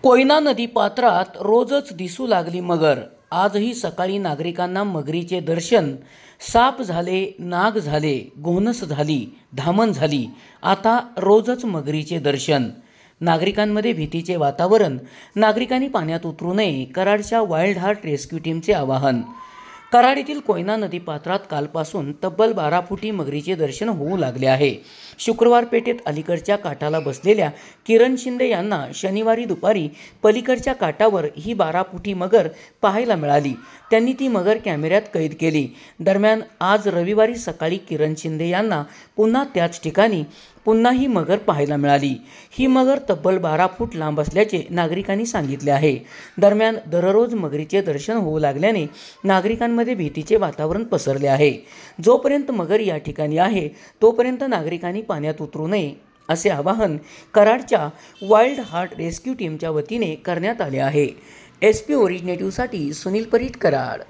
कोयना नदी पात्रात रोजच दिसू लागली मगर। आजही सकाळी नागरिकांना मगरीचे दर्शन। साप झाले, नाग झाले, घोणस झाली, धामण झाली, आता रोजच मगरीचे दर्शन। नागरिकांमध्ये भीतीचे वातावरण। नागरिकांनी पाण्यात उतरू नये, कराडच्या वाईल्ड हार्ट रेस्क्यू टीमचे आवाहन। कराड येथील कोयना नदी पात्रात कालपासून तब्बल 12 फुटी मगरीचे दर्शन होऊ लागले आहे। शुक्रवार पेठेत अलीकडच्या काठाला बसलेल्या किरण शिंदे यांना शनिवारी दुपारी पलीकडच्या काठावर ही 12 फुटी मगर पाहायला मिळाली। त्यांनी ती मगर कॅमेऱ्यात कैद केली। दरम्यान आज रविवारी सकाळी किरण शिंदे यांना पुन्हा त्याच ठिकाणी पुन्हा ही मगर पाहायला मिळाली। ही मगर तब्बल 12 फूट लांब असल्याचे नागरिकांनी सांगितले आहे। दरम्यान दररोज मगरीचे दर्शन होऊ लागल्याने नागरिकांमध्ये भीतीचे वातावरण पसरले आहे। जोपर्यंत मगर या ठिकाणी आहे तोपर्यंत नागरिकांनी पाण्यात उतरू नये असे आवाहन कराडच्या वाईल्ड हार्ट रेस्क्यू टीमच्या वतीने करण्यात आले आहे। SP ओरिजिनेटिव्हसाठी सुनील परीट, कराड।